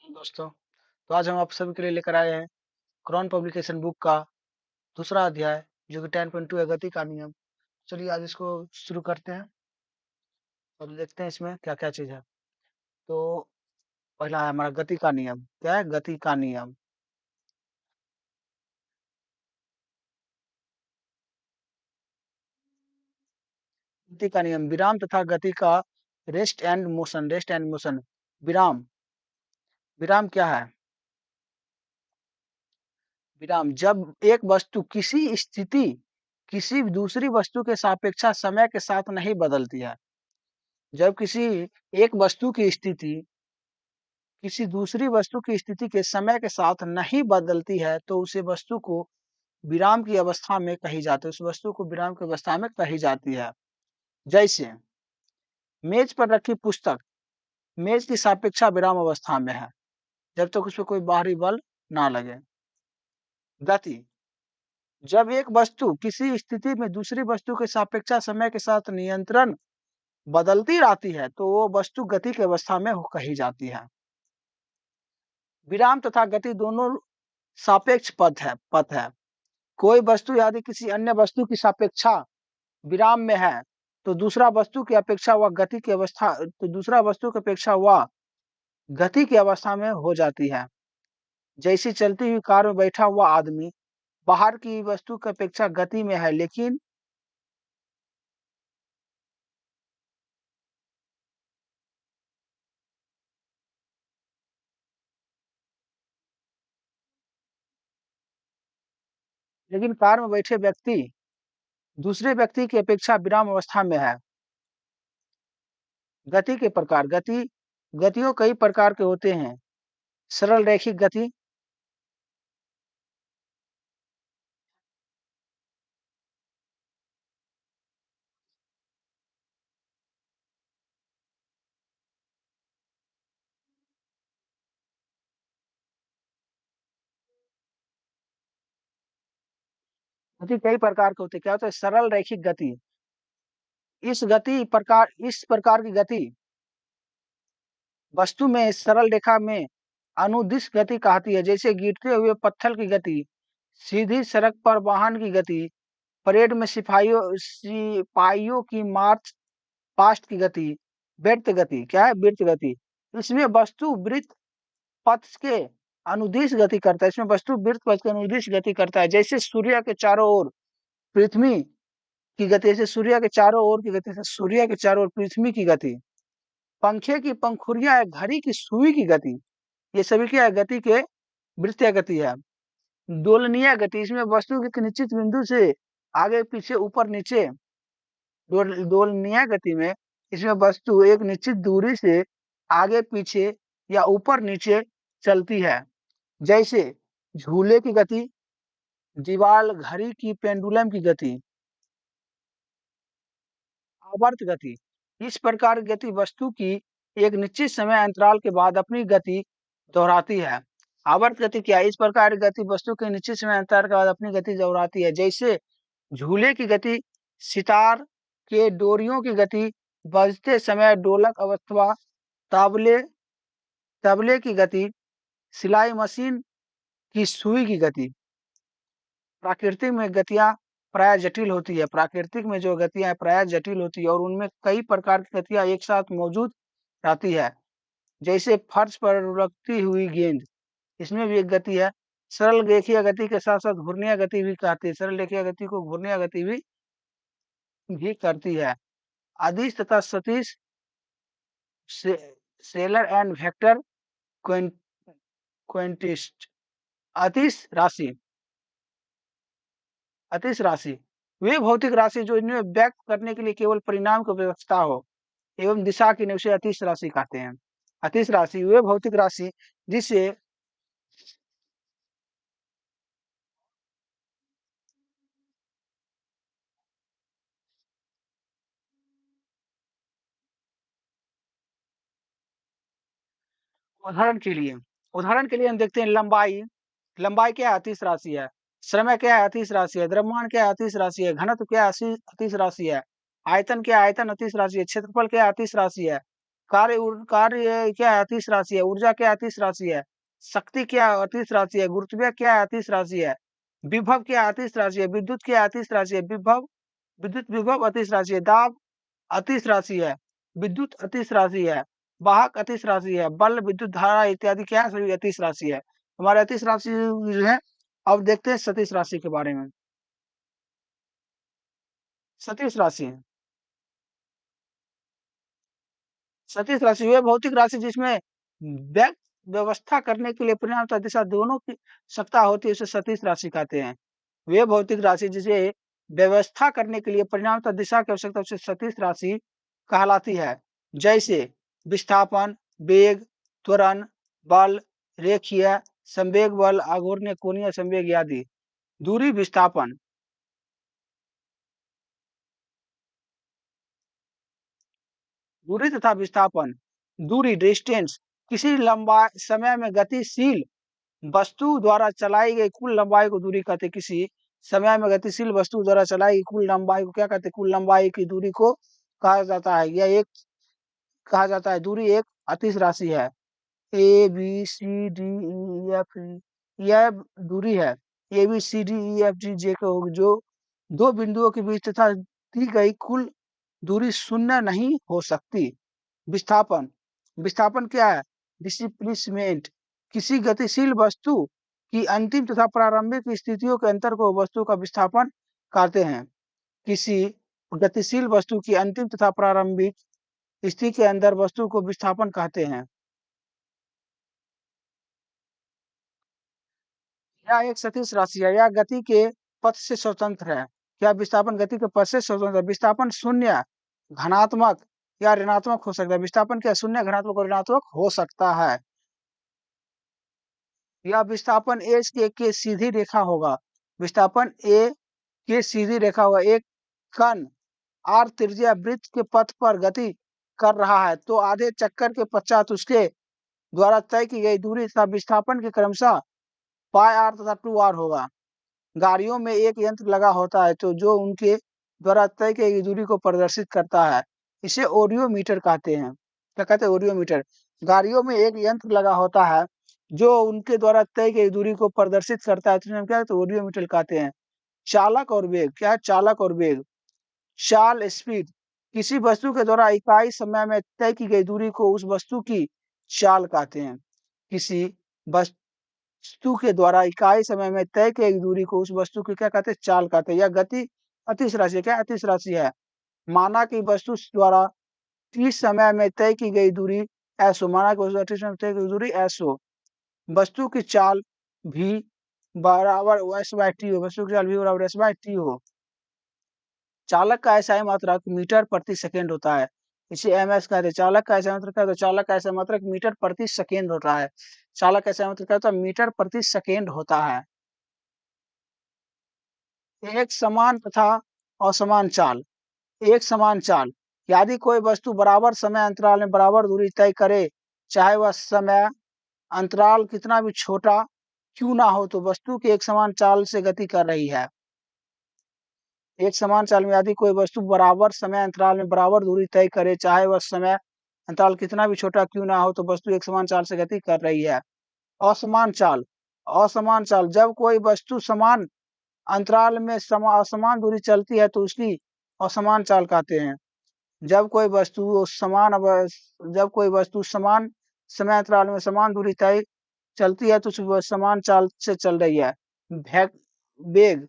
दोस्तों, तो आज हम आप सभी के लिए लेकर आए हैं क्राउन पब्लिकेशन बुक का दूसरा अध्याय जो कि 10.2 है, गति का नियम। चलिए आज इसको शुरू करते हैं और देखते हैं इसमें क्या-क्या चीज़ है। तो पहला है हमारा गति का नियम। क्या है? गति का नियम। गति का नियम विराम तथा गति का रेस्ट एंड मोशन। विराम, विराम क्या है? विराम जब एक वस्तु किसी स्थिति किसी दूसरी वस्तु के सापेक्षा समय के साथ नहीं बदलती है। जब किसी एक वस्तु की स्थिति किसी दूसरी वस्तु की स्थिति के समय के साथ नहीं बदलती है तो उसे वस्तु को विराम की अवस्था में कही जाती है। उस वस्तु को विराम की अवस्था में कही जाती है। जैसे मेज पर रखी पुस्तक मेज की सापेक्षा विराम अवस्था में है जब तक उस पर कोई बाहरी बल ना लगे। गति जब एक वस्तु किसी स्थिति में दूसरी वस्तु के सापेक्षा समय के साथ नियंत्रण बदलती रहती है तो वो वस्तु गति की अवस्था में कही जाती है। विराम तथा गति दोनों सापेक्ष पथ है। कोई वस्तु यदि किसी अन्य वस्तु की सापेक्षा विराम में है तो दूसरा वस्तु की अपेक्षा वह गति की अवस्था तो दूसरा वस्तु की अपेक्षा वह गति की अवस्था में हो जाती है। जैसे चलती हुई कार में बैठा हुआ आदमी बाहर की वस्तु की अपेक्षा गति में है लेकिन कार में बैठे व्यक्ति दूसरे व्यक्ति की अपेक्षा विराम अवस्था में है। गति के प्रकार गतियों कई प्रकार के होते हैं। सरल रैखिक गति गति कई प्रकार के होते हैं। क्या होता है? सरल रैखिक गति। इस प्रकार की गति वस्तु में सरल रेखा में अनुदिश गति कहती है। जैसे गिरते हुए पत्थर की गति, सीधी सड़क पर वाहन की गति, परेड में सिपाहियों की मार्च पास्ट की गति। वृत्त गति क्या है? वृत्त गति इसमें वस्तु वृत्त पथ के अनुदिश गति करता है। इसमें वस्तु वृत्त पथ के अनुदिश गति करता है। जैसे सूर्य के चारों ओर पृथ्वी की गति, जैसे सूर्य के चारों ओर की गति से सूर्य के चारों ओर पृथ्वी की गति। पंखे की पंखुड़ियां है, घड़ी की सुई की गति, ये सभी क्या है? गति के वृत्तीय गति है। दोलनीय गति इसमें वस्तु के निश्चित बिंदु से आगे पीछे ऊपर नीचे दोलनीय गति में इसमें वस्तु एक निश्चित दूरी से आगे पीछे या ऊपर नीचे चलती है। जैसे झूले की गति, दीवार घड़ी की पेंडुलम की गति। आवर्त गति इस प्रकार की गति वस्तु की एक निश्चित समय अंतराल के बाद अपनी गति दोहराती है। आवर्त गति क्या है? इस प्रकार की गति वस्तु के निश्चित समय अंतराल के बाद अपनी गति दोहराती है। जैसे झूले की गति, सितार के डोरियों की गति, बजते समय ढोलक अथवा तबले तबले की गति, सिलाई मशीन की सुई की गति। प्राकृतिक में गतियां प्राय जटिल होती है। प्राकृतिक में जो गतियां हैं प्राय जटिल होती है और उनमें कई प्रकार की गतियां एक साथ मौजूद रहती है। जैसे फर्श पर लुढ़कती हुई गेंद, इसमें भी एक गति है। सरल रेखीय गति के साथ साथ घूर्णीय गति भी कहती है। सरल रेखीय गति को घूर्णीय गति भी करती है। अदिश तथा सदिश से, सेलर एंड वेक्टर क्वेंटिस्ट। अतिश राशि अतिश राशि वे भौतिक राशि जो इन्हें व्यक्त करने के लिए केवल परिणाम की व्यवस्था हो एवं दिशा की उसे अतिश राशि कहते हैं। अतिश राशि वे भौतिक राशि जिसे उदाहरण के लिए हम देखते हैं लंबाई। लंबाई क्या है? अतिश राशि है। समय क्या है? अतिश राशि है। द्रव्यमान क्या है? अतिश राशि है। घनत्व क्या है? अतिश राशि है। आयतन क्या है? आयतन अतिश राशि है। क्षेत्रफल क्या है? अतिश राशि है। कार्य क्या है? अतीश राशि है। ऊर्जा क्या है? अतीश राशि है। शक्ति क्या है? अतीश राशि है। गुरुत्वीय क्या है? अतीश राशि है। विभव क्या है? अतीश राशि है। विद्युत क्या है? अतीश राशि है। विद्युत विभव अतीश राशि है। दाब अतीश राशि है। विद्युत अतीश राशि है। वाहक अतीश राशि है। बल, विद्युत धारा इत्यादि क्या है? सभी अतीश राशि है। हमारे अतीश राशि जो है। अब देखते हैं सतीश राशि के बारे में। सतीश राशि सतीश राशि वह भौतिक राशि जिसमें व्यक्त व्यवस्था करने के लिए परिणाम तथा दिशा दोनों की सत्ता होती है, उसे सतीश राशि कहते हैं। वे भौतिक राशि जिसे व्यवस्था करने के लिए परिणाम तथा दिशा की आवश्यकता, उसे सतीश राशि कहलाती है। जैसे विस्थापन, वेग, त्वरण, बल, रेखीय संवेग बल, आघूर्णीय कोणीय संवेग आदि। दूरी, विस्थापन, दूरी तथा विस्थापन। दूरी डिस्टेंस किसी लंबा समय में गतिशील वस्तु द्वारा चलाई गई कुल लंबाई को दूरी कहते हैं। किसी समय में गतिशील वस्तु द्वारा चलाई गई कुल लंबाई को क्या कहते हैं? कुल लंबाई की दूरी को कहा जाता है। यह एक कहा जाता है। दूरी एक अतिश राशि है। A B C D E F, यह दूरी है। A B C D E F G J को जो दो बिंदुओं के बीच तथा दी गई कुल दूरी शून्य नहीं हो सकती। विस्थापन विस्थापन क्या है? डिस्प्लेसमेंट किसी गतिशील वस्तु की अंतिम तथा प्रारंभिक स्थितियों के अंतर को वस्तु का विस्थापन कहते हैं। किसी गतिशील वस्तु की अंतिम तथा प्रारंभिक स्थिति के अंदर वस्तु को विस्थापन कहते हैं। यह एक सदिश राशि है। यह गति के पथ से स्वतंत्र है। क्या विस्थापन गति के पथ से स्वतंत्र है? विस्थापन शून्य, धनात्मक या ऋणात्मक हो सकता है। विस्थापन क्या शून्य, धनात्मक और ऋणात्मक हो सकता है। या विस्थापन ए के सीधी रेखा होगा। विस्थापन ए के सीधी रेखा होगा। एक कण आर त्रिज्या वृत्त के पथ पर गति कर रहा है तो आधे चक्कर के पश्चात उसके द्वारा तय की गई दूरी तथा विस्थापन के क्रमशः पाई आर तथा 2r होगा। गाड़ियों में एक यंत्र लगा होता है तो जो उनके द्वारा तय की गई दूरी को प्रदर्शित करता है। इसे ओडोमीटर कहते हैं। क्या कहते हैं? ओडोमीटर। गाड़ियों में एक यंत्र लगा होता है जो उनके द्वारा तय की गई दूरी को प्रदर्शित करता है तो हम क्या है? तो ओडोमीटर कहते हैं। चालक और वेग क्या है? चालक और वेग। चाल, स्पीड किसी वस्तु के द्वारा इकाई समय में तय की गई दूरी को उस वस्तु की चाल कहते हैं। किसी वस्तु के द्वारा इकाई समय में तय की गई दूरी को उस वस्तु की क्या कहते हैं? चाल कहते हैं। यह गति अतिश राशि है। क्या अतिश राशि है? माना कि वस्तु द्वारा t समय में तय की गई दूरी s हो। माना कि वस्तु t समय में तय की गई दूरी s हो। वस्तु की चाल v बराबर s बाय t हो। वस्तु की चाल v बराबर s बाय t हो। चालक का ऐसा मात्रक मीटर प्रति सेकेंड होता है। इसे एमएस कहते हैं। चालक का ऐसा मात्रक क्या होता है? चालक का ऐसा मात्रक मीटर प्रति सेकेंड होता है। चालक का ऐसा मात्रक क्या होता है? मीटर प्रति सेकेंड होता है। एक समान तथा असमान चाल। एक समान चाल यदि कोई वस्तु बराबर समय अंतराल में बराबर दूरी तय करे, चाहे वह समय अंतराल कितना भी छोटा क्यों ना हो, तो वस्तु की एक समान चाल से गति कर रही है। एक समान चाल में यदि कोई वस्तु बराबर समय अंतराल में बराबर दूरी तय करे, चाहे वह समय अंतराल कितना भी छोटा क्यों ना हो, तो वस्तु एक समान चाल से गति कर रही है। असमान चाल असमान चाल जब कोई वस्तु समान अंतराल में असमान दूरी चलती है तो उसकी असमान चाल कहते हैं। जब कोई वस्तु समान समय अंतराल में समान दूरी तय चलती है तो वह समान चाल से चल रही है। वेग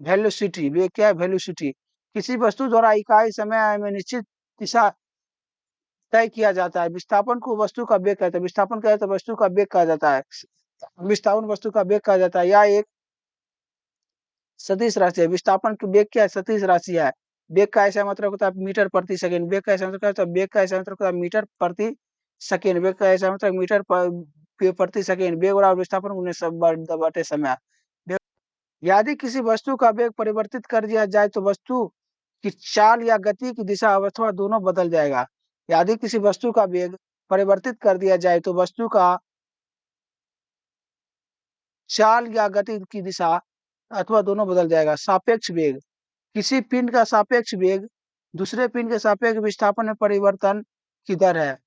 वेलोसिटी वेग क्या है? वेलोसिटी किसी वस्तु द्वारा इकाई समय में निश्चित दिशा तय किया जाता है। विस्थापन को वस्तु का वेग कहते हैं। विस्थापन क्या है? तो वस्तु का वेग कहा जाता है। विस्थापन वस्तु का वेग कहा जाता है। यह एक सदिश राशि है। विस्थापन की वेग क्या है? सदिश राशि है। वेग का ऐसा मतलब होता है मीटर प्रति सेकंड। वेग का ऐसा मतलब क्या होता है? वेग का ऐसा मतलब होता है मीटर प्रति सेकंड। वेग का ऐसा मतलब मीटर प्रति सेकंड। वेग और विस्थापन गुणे बटे समय। यदि किसी वस्तु का वेग परिवर्तित कर दिया जाए तो वस्तु की चाल या गति की दिशा अथवा दोनों बदल जाएगा। यदि किसी वस्तु का वेग परिवर्तित कर दिया जाए तो वस्तु का चाल या गति की दिशा अथवा दोनों बदल जाएगा। सापेक्ष वेग किसी पिंड का सापेक्ष वेग दूसरे पिंड के सापेक्ष विस्थापन में परिवर्तन की दर है।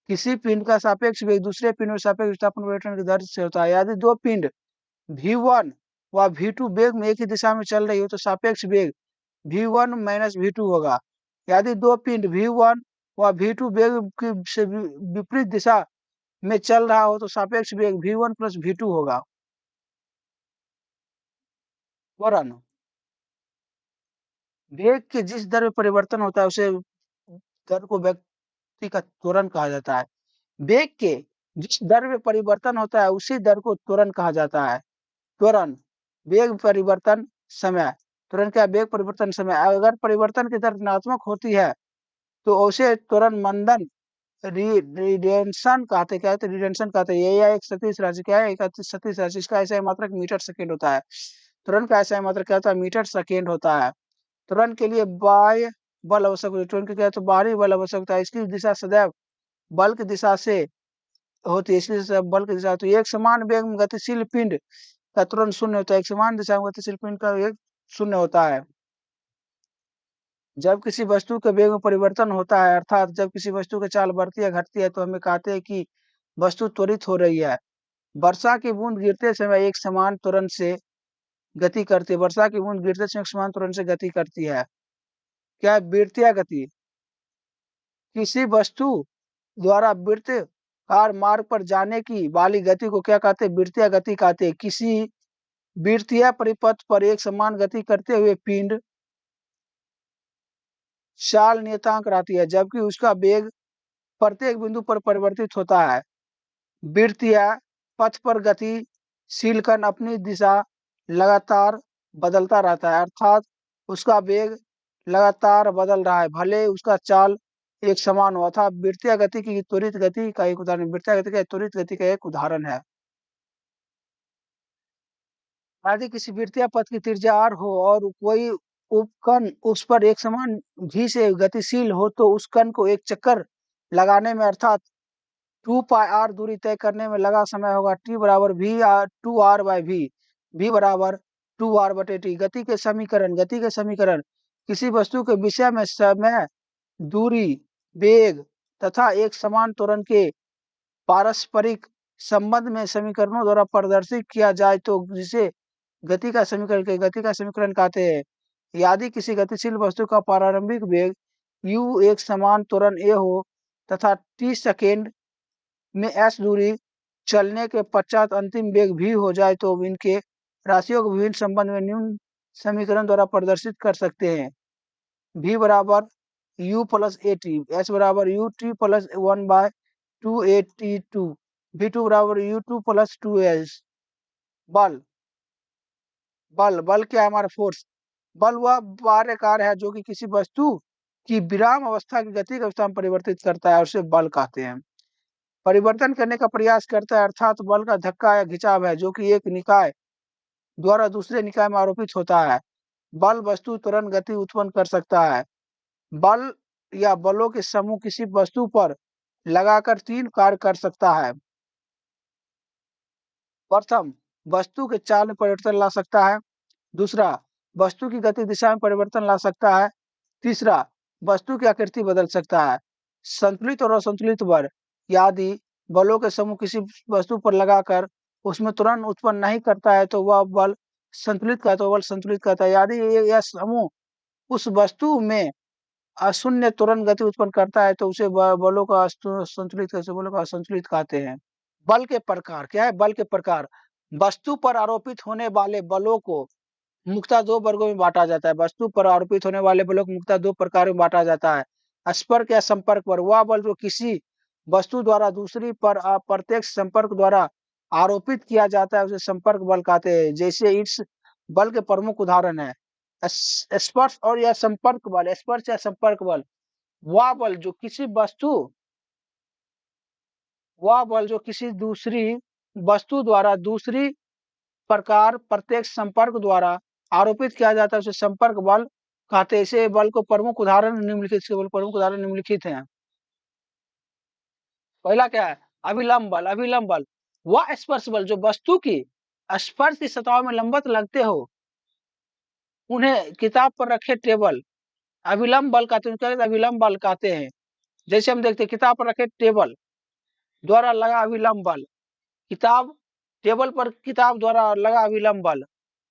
किसी पिंड का सापेक्ष वेग दूसरे पिंड में सापेक्ष विस्थापन परिवर्तन की दर से होता है। यदि दो पिंड v1 व v2 वेग में एक ही दिशा में चल रही हो तो सापेक्ष वेग v1 माइनस v2 होगा। यदि दो पिंड v1 व v2 वेग की से विपरीत दिशा में चल रहा हो तो सापेक्ष वेग v1 प्लस v2 होगा। वरन वेग के जिस दर में परिवर्तन होता है उसे दर को व्यक्ति का त्वरण कहा जाता है। वेग के जिस दर में परिवर्तन होता है उसी दर को त्वरण कहा जाता है। त्वरण वेग परिवर्तन समय, त्वरण क्या वेग परिवर्तन समय। अगर परिवर्तन की दर ऋणात्मक होती है तो उसे त्वरण मंदन रिडेंशन कहते, क्या कहते रिडेंशन कहते हैं। यह एक सदिश राशि क्या है, एक सदिश राशि, इसका ऐसा मात्रक मीटर सेकेंड होता है। त्वरण का ऐसा मात्रक क्या होता है, मीटर सेकेंड होता है। त्वरण के लिए बाह्य बल आवश्यक होता है, त्वरण के क्या तो बाहरी बल आवश्यक होता है। इसकी दिशा सदैव बल की दिशा से होती है, इसकी दिशा बल की दिशा होती है। एक समान वेग में गतिशील पिंड का त्वरण शून्य होता है, एक समान दिशा में गतिशील पिंड का वेग शून्य होता है। जब किसी वस्तु के वेग में परिवर्तन होता है, अर्थात जब किसी वस्तु की चाल बढ़ती है घटती है, तो हमें कहते हैं कि वस्तु त्वरित हो रही है। वर्षा की बूंद गिरते समय एक समान त्वरण से गति करती है। वर्षा की बूंद गिरते समय एक समान त्वरण से गति करती है। क्या है वृत्तीय गति। किसी वस्तु द्वारा वृत्ताकार मार्ग पर जाने की वाली गति को क्या कहते हैं, वृत्तीय गति कहते हैं। किसी वृत्तीय परिपथ पर एक समान गति करते हुए पिंड चाल नियतांक रहती है, जबकि उसका वेग प्रत्येक बिंदु पर परिवर्तित होता है। वृत्तीय पथ पर गतिशील कण अपनी दिशा लगातार बदलता रहता है, अर्थात उसका वेग लगातार बदल रहा है भले उसका चाल एक समान हो। अर्थात वृत्तीय गति की त्वरित गति का एक उदाहरण, वृत्तीय गति का त्वरित गति का एक उदाहरण है। यदि किसी वृत्तीय पथ की त्रिज्या r हो और कोई उपकण उस पर एक समान v से गतिशील हो तो उस कण को एक चक्कर लगाने में अर्थात 2πr दूरी तय करने में लगा समय होगा t बराबर v 2r by v, v बराबर 2r बटे t। गति के समीकरण किसी वस्तु के विषय में समय, दूरी, वेग तथा एक समान त्वरण के पारस्परिक संबंध में समीकरणों द्वारा प्रदर्शित किया जाए तो जिसे गति का समीकरण कहते हैं। यदि किसी गतिशील वस्तु का प्रारंभिक वेग u एक समान त्वरण a हो तथा t सेकेंड में s दूरी चलने के पश्चात अंतिम वेग v हो जाए तो इनके राशियों को विभिन्न संबंध में निम्न समीकरण द्वारा प्रदर्शित कर सकते हैं। v बराबर u plus A T, s बराबर u t प्लस 1/2 v2 बराबर u2 प्लस 2s। बल बल क्या है हमारा फोर्स। बल वह बाह्य कार्य है जो कि किसी वस्तु की विराम अवस्था की गति की अवस्था में परिवर्तित करता है, उसे बल कहते हैं। परिवर्तन करने का प्रयास करता है, अर्थात बल का धक्का या खिंचाव है जो कि एक निकाय द्वारा दूसरे निकाय में आरोपित होता है। बल वस्तु तुरंत गति उत्पन्न कर सकता है। बल या बलों के समूह किसी वस्तु पर लगाकर तीन कार्य कर सकता है। प्रथम, वस्तु के चाल में परिवर्तन ला सकता है। दूसरा, वस्तु की गति दिशा में परिवर्तन ला सकता है। तीसरा, वस्तु की आकृति बदल सकता है। संतुलित और असंतुलित बल यदि बलों के समूह किसी वस्तु पर लगाकर उसमें तुरंत उत्पन्न नहीं करता है तो वह बल संतुलित कहता है, बल संतुलित कहता है। यदि यह समूह उस वस्तु में अशून्य तुरंत गति उत्पन्न करता है तो उसे बलों का असंतुलित कहते हैं। बल के प्रकार क्या है, बल के प्रकार वस्तु पर आरोपित होने वाले बलों को मुख्यतः दो वर्गों में बांटा जाता है। वस्तु पर आरोपित होने वाले बलों को मुख्यतः दो प्रकार में बांटा जाता है। स्पर्श या संपर्क बल, वह बल जो किसी वस्तु द्वारा दूसरी पर अप्रत्यक्ष संपर्क द्वारा आरोपित किया जाता है उसे संपर्क बल कहते हैं। जैसे इस बल के प्रमुख उदाहरण है स्पर्श और या संपर्क बल। स्पर्श या संपर्क बल वह बल जो किसी दूसरी वस्तु द्वारा दूसरी प्रकार प्रत्यक्ष संपर्क द्वारा आरोपित किया जाता है उसे संपर्क बल कहते हैं। इसे बल को प्रमुख उदाहरण निम्नलिखित हैं। पहला क्या है, अभिलंब बल। अभिलंब बल वह स्पर्श बल जो वस्तु की स्पर्श की सतह में लंबवत लगते हो, उन्हें किताब पर रखे टेबल अभिलंब बल कहते हैं, अभिलंब बल कहते हैं। जैसे हम देखते हैं किताब पर रखे टेबल द्वारा लगा अविलंब बल, किताब टेबल पर किताब द्वारा लगा अविलंब बल।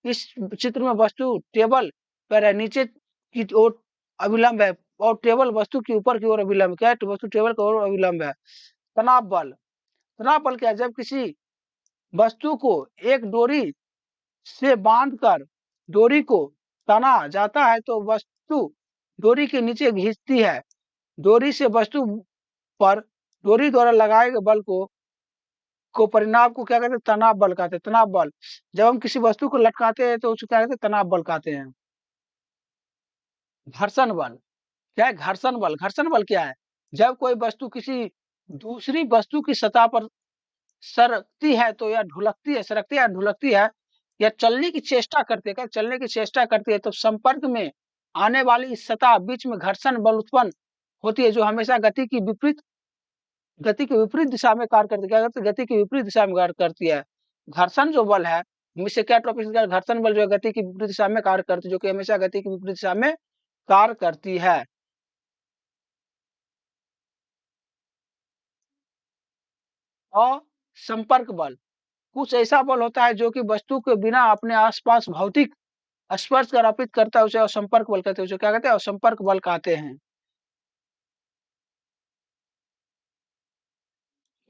इस चित्र में वस्तु टेबल पर है, नीचे की ओर अविलंब है और टेबल वस्तु की ऊपर की ओर अविलंब। क्या है? तो वस्तु टेबल की ओर अविलंब है। तनाव बल, तनाव बल क्या है? जब किसी वस्तु को एक डोरी से बांधकर डोरी को तना जाता है तो वस्तु डोरी के नीचे घिसती है। डोरी से वस्तु पर डोरी द्वारा लगाए गए बल को परिणाम को क्या कहते हैं? तनाव बल कहते हैं। तनाव बल, जब हम किसी वस्तु को लटकाते हैं तो उसको क्या कहते हैं? तनाव बल कहते हैं। घर्षण बल, क्या है? घर्षण बल, घर्षण बल क्या है? जब कोई वस्तु किसी दूसरी वस्तु की सतह पर सरकती है तो या ढुलकती है, सरकती है या ढुलकती है या चलने की चेष्टा करती है, क्या चलने की चेष्टा करती है तो संपर्क में आने वाली इस सतह बीच में घर्षण बल उत्पन्न होती है, जो हमेशा गति के विपरीत दिशा में कार्य करती है। क्या करती है? गति की विपरीत दिशा में कार्य करती है। घर्षण जो बल है, इससे क्या टॉपिक, घर्षण बल जो है गति की विपरीत दिशा में कार्य करती है, जो कि हमेशा गति की विपरीत दिशा में कार्य करती है। और संपर्क बल, कुछ ऐसा बल होता है जो कि वस्तु के बिना अपने आसपास भौतिक स्पर्श कर अर्पित करता है, उसे संपर्क बल कहते हैं। उसे क्या कहते हैं? संपर्क बल कहते हैं।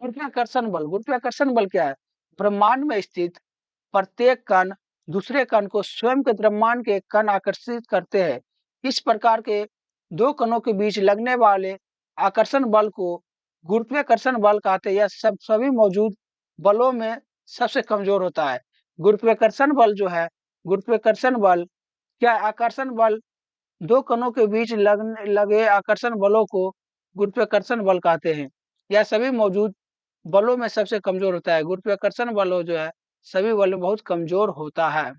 गुरुत्वाकर्षण बल, गुरुत्वाकर्षण बल क्या है? ब्रह्मांड में स्थित प्रत्येक कण दूसरे कण को स्वयं के द्रव्यमान के कण आकर्षित करते हैं। इस प्रकार के दो कणों के बीच लगने वाले आकर्षण बल को गुरुत्वाकर्षण बल कहते हैं। यह सभी मौजूद बलों में सबसे कमजोर होता है। गुरुत्वाकर्षण बल जो है, गुरुत्वाकर्षण बल क्या है? आकर्षण बल, दो कणों के बीच लगे आकर्षण बलों को गुरुत्वाकर्षण बल कहते हैं। यह सभी मौजूद बलों में सबसे कमजोर होता है। गुरुत्वाकर्षण बल जो है सभी बल में बहुत कमजोर होता है।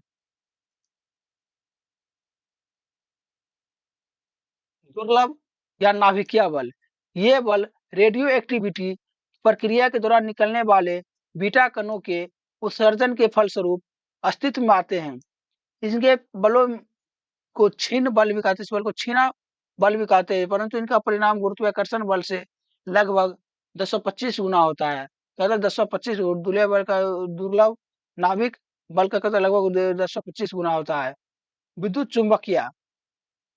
दुर्लभ या नाभिकीय बल, ये बल रेडियो एक्टिविटी प्रक्रिया के दौरान निकलने वाले बीटा कणों के उत्सर्जन के फलस्वरूप अस्तित्व में आते हैं। इनके बलों को क्षीण बल भी कहते हैं, इस बल को क्षीणा बल भी कहते हैं, परंतु इनका परिणाम गुरुत्वाकर्षण बल से लगभग 1025 गुना होता है। कहते हैं 1025 दुर्लभ बल का, दुर्लभ नाभिक बल का कहते हैं लगभग 1025 गुना होता है। विद्युत चुंबकीय,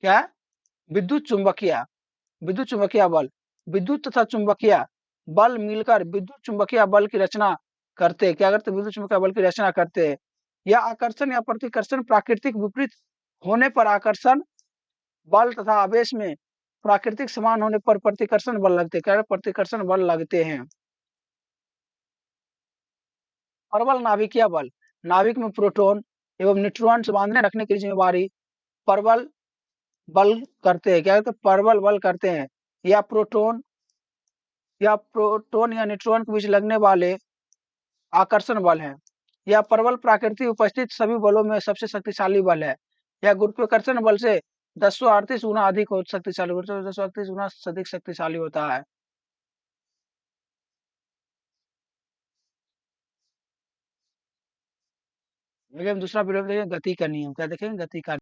क्या है? विद्युत चुंबकीय, विद्युत चुंबकीय बल, विद्युत तथा चुंबकीय बल मिलकर विद्युत चुंबकीय बल की रचना करते हैं। क्या करते हैं? विद्युत चुंबकीय बल की रचना करते हैं। यह आकर्षण या प्रतिकर्षण प्राकृतिक विपरीत होने पर आकर्षण बल तथा आवेश में प्राकृतिक समान होने पर प्रतिकर्षण बल लगते हैं। क्या है? प्रतिकर्षण बल लगते हैं। प्रबल नाभिकीय बल, नाभिक में प्रोटॉन एवं न्यूट्रॉन से बांधने रखने की जिम्मेवारी प्रबल बल करते हैं। क्या कहते हैं? प्रबल बल करते हैं। या प्रोटॉन या न्यूट्रॉन के बीच लगने वाले आकर्षण बल है। यह प्रबल प्रकृति उपस्थित सभी बलों में सबसे शक्तिशाली बल है। यह गुरुत्वाकर्षण बल से 1038 गुना अधिक हो शक्तिशाली, 1038 गुना अधिक शक्तिशाली होता है। आगे हम दूसरा वीडियो में देखेंगे गति का नियम। क्या देखेंगे? गति का